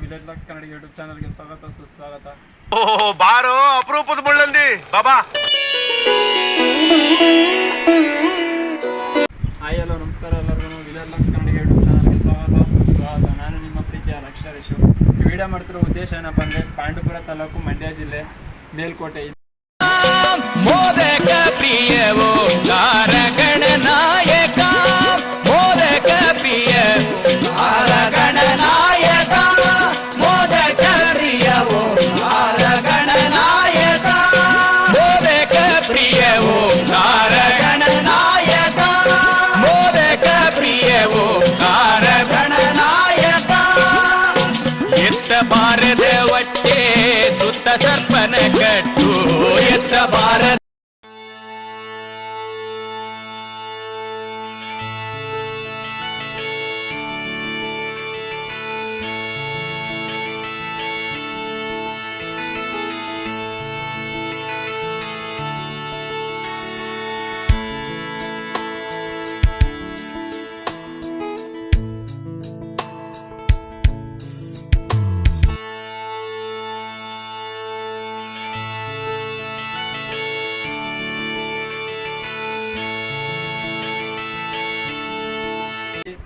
Village logs Kannada YouTube ಚಾನಲ್ಗೆ ಸ್ವಾಗತ ಸುಸ್ವಾಗತ. ಓಹೋ ಬಾರೋ ಅಪರೂಪದ ಮುಳ್ಳಂದಿ ಬಾಬಾ. ಹಾಯ್ ಹಲೋ ನಮಸ್ಕಾರ ಎಲ್ಲರಿಗೂ. ವಿಲೇಜ್ ಲಾಗ್ಸ್ ಕನ್ನಡ ಯೂಟ್ಯೂಬ್ ಚಾನಲ್ಗೆ ಸ್ವಾಗತ ಸುಸ್ವಾಗತ. ನಾನು ನಿಮ್ಮ ಪ್ರೀತಿಯ ರಕ್ಷರೇಶು. ಈ ವಿಡಿಯೋ ಮಾಡ್ತಿರೋ ಉದ್ದೇಶ ಏನಪ್ಪ ಅಂದರೆ ಪಾಂಡುಪುರ ತಾಲೂಕು ಮಂಡ್ಯ ಜಿಲ್ಲೆ ಮೇಲ್ಕೋಟೆ ಮೋದಕ ಪ್ರಿಯವೋ ಗಣನಾಯಕ ಮೋದಕ ಪ್ರಿಯ ಗಣನಾಯಕ ಮೋದಕ ಪ್ರಿಯವೋ ಗಣನಾಯಕ ಮೋದಕ ಪ್ರಿಯವೋ ಗಣನಾಯಕ ಮೋದಕ ಪ್ರಿಯವೋ ಗಣನಾಯಕ ಎತ್ತ ಬಾರದ ಒಟ್ಟೆ ಸುತ್ತ ಸರ್ಪನ ಕಟ್ಟು ಎತ್ತ ಬಾರದ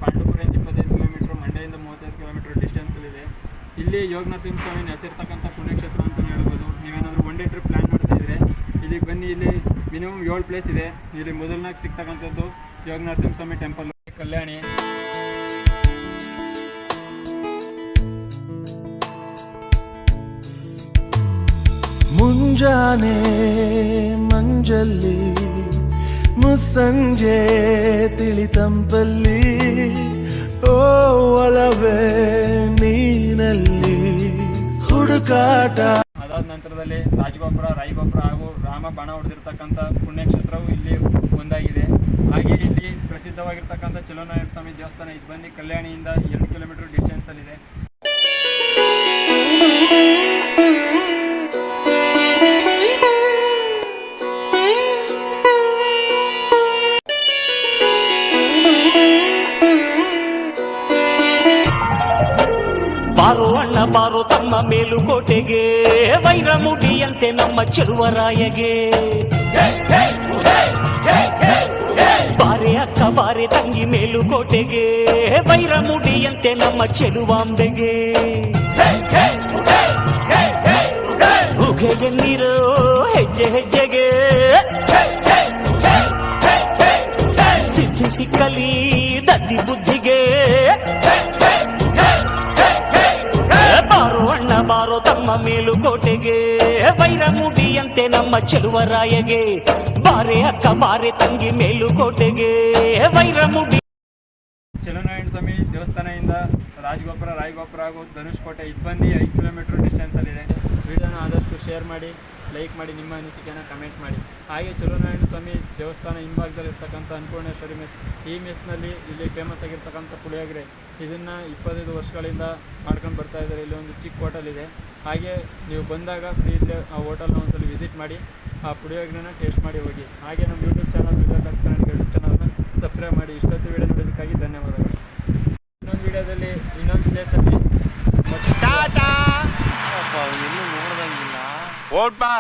ಪಾಂಡುಪುರದಿಂದ 25 ಕಿಲೋಮೀಟರ್, ಮಂಡ್ಯದಿಂದ 35 ಕಿಲೋಮೀಟರ್ ಡಿಸ್ಟೆನ್ಸಲ್ಲಿದೆ. ಇಲ್ಲಿ ಯೋಗ ನರಸಿಂಹಸ್ವಾಮಿ ನೆಲೆಸಿರ್ತಕ್ಕಂಥ ಪುಣ್ಯಕ್ಷೇತ್ರ ಅಂತಲೇ ಹೇಳ್ಬೋದು. ನೀವೇನಾದರೂ ಒನ್ ಡೇ ಟ್ರಿಪ್ ಪ್ಲ್ಯಾನ್ ಮಾಡ್ತಾ ಇದ್ರೆ ಇಲ್ಲಿಗೆ ಬನ್ನಿ. ಇಲ್ಲಿ ಮಿನಿಮಮ್ 7 ಪ್ಲೇಸ್ ಇದೆ. ಇಲ್ಲಿ ಮೊದಲನಾಗಿ ಸಿಗ್ತಕ್ಕಂಥದ್ದು ಯೋಗ ನರಸಿಂಹಸ್ವಾಮಿ ಟೆಂಪಲ್ ಕಲ್ಯಾಣಿ. ಮುಂಜಾನೆ ಮಂಜಲ್ಲಿ ಮುಸ್ಸಂಜೆ ತಿಳಿತಂಪಲ್ಲಿ ಓ ಒಲವೇ ನೀನಲ್ಲಿ ಹುಡುಕಾಟ. ಅದಾದ ನಂತರದಲ್ಲಿ ರಾಜಗೋಪುರ, ರಾಯಗೋಪುರ ಹಾಗೂ ರಾಮ ಬಾಣ ಹೊಡೆದಿರ್ತಕ್ಕಂಥ ಪುಣ್ಯಕ್ಷೇತ್ರವು ಇಲ್ಲಿ ಒಂದಾಗಿದೆ. ಹಾಗೆ ಇಲ್ಲಿ ಪ್ರಸಿದ್ಧವಾಗಿರ್ತಕ್ಕಂಥ ಚಲೋನಾರಾಯಣ ಸ್ವಾಮಿ ದೇವಸ್ಥಾನ ಇದು ಬಂದು ಕಲ್ಯಾಣಿಯಿಂದ 2 ಕಿಲೋಮೀಟರ್ ಡಿಸ್ಟೆನ್ಸಲ್ಲಿದೆ. ಬಾರೋ ಅಣ್ಣ ಬಾರೋ ತಮ್ಮ ಮೇಲುಕೋಟೆಗೆ, ವೈರಮುಡಿಯಂತೆ ನಮ್ಮ ಚೆಲುವರಾಯಗೆ. ಬಾರೆ ಅಕ್ಕ ಬಾರೆ ತಂಗಿ ಮೇಲುಕೋಟೆಗೆ, ವೈರಮುಡಿಯಂತೆ ನಮ್ಮ ಚೆಲುವಾಂಬೆಗೆ. ಉಗೆ ಎನ್ನಿರೋ ಹೆಜ್ಜೆ ಹೆಜ್ಜೆಗೆ, ಸಿದ್ಧಿ ಸಿಕ್ಕಲಿ ದದ್ದಿ ಬುದ್ಧಿಗೆ. ಬಾರೋ ಅಣ್ಣ ಬಾರೋ ತಮ್ಮ ಮೇಲುಕೋಟೆಗೆ, ವೈರಮುಡಿಯಂತೆ ನಮ್ಮ ಚೆಲುವರಾಯಗೆ. ಬಾರೆ ಅಕ್ಕ ಬಾರೆ ತಂಗಿ ಮೇಲುಕೋಟೆಗೆ, ವೈರಮುಡಿ. ಚಲೋನಾರಾಯಣ ಸ್ವಾಮಿ ದೇವಸ್ಥಾನದಿಂದ ರಾಜಗೋಪುರ, ರಾಯಗೋಪುರ ಹಾಗೂ ಧನುಷ್ಕೋಟೆ ಇದು ಬಂದು 5 ಕಿಲೋಮೀಟರ್ ಡಿಸ್ಟೆನ್ಸಲ್ಲಿದೆ. ವಿಡಿಯೋನ ಆದಷ್ಟು ಶೇರ್ ಮಾಡಿ, ಲೈಕ್ ಮಾಡಿ, ನಿಮ್ಮ ಅನಿಸಿಕೆಯನ್ನು ಕಮೆಂಟ್ ಮಾಡಿ. ಹಾಗೆ ಚಲೋನಾರಾಯಣ ಸ್ವಾಮಿ ದೇವಸ್ಥಾನ ಹಿಂಭಾಗದಲ್ಲಿರ್ತಕ್ಕಂಥ ಅನ್ನಪೂರ್ಣೇಶ್ವರಿ ಮೆಸ್, ಈ ಮೆಸ್ನಲ್ಲಿ ಇಲ್ಲಿ ಫೇಮಸ್ ಆಗಿರ್ತಕ್ಕಂಥ ಪುಳಿಯೋಗರೆ, ಇದನ್ನು 25 ವರ್ಷಗಳಿಂದ ಮಾಡ್ಕೊಂಡು ಬರ್ತಾ ಇದ್ದಾರೆ. ಇಲ್ಲಿ ಒಂದು ಚಿಕ್ಕ ಹೋಟೆಲ್ ಇದೆ. ಹಾಗೆ ನೀವು ಬಂದಾಗ ಫ್ರೀ ಇಲ್ಲೇ ಆ ಹೋಟೆಲ್ನ ಒಂದ್ಸಲ ವಿಸಿಟ್ ಮಾಡಿ ಆ ಪುಳಿಯೋಗರೆನ ಟೇಸ್ಟ್ ಮಾಡಿ ಹೋಗಿ. ಹಾಗೆ ನಮ್ಮ YouTube channel village logs Kannada YouTube ಚಾನಲ್ನ ಸಬ್ಸ್ಕ್ರೈಬ್ ಮಾಡಿ. ಇಷ್ಟೊತ್ತು ವಿಡಿಯೋ ನೋಡೋದಕ್ಕಾಗಿ ಧನ್ಯವಾದಗಳು. ಇನ್ನೊಂದು ವಿಡಿಯೋದಲ್ಲಿ ಇನ್ನೊಂದು ಪ್ಲೇಸಲ್ಲಿ ಓಟ್ ಬಾ.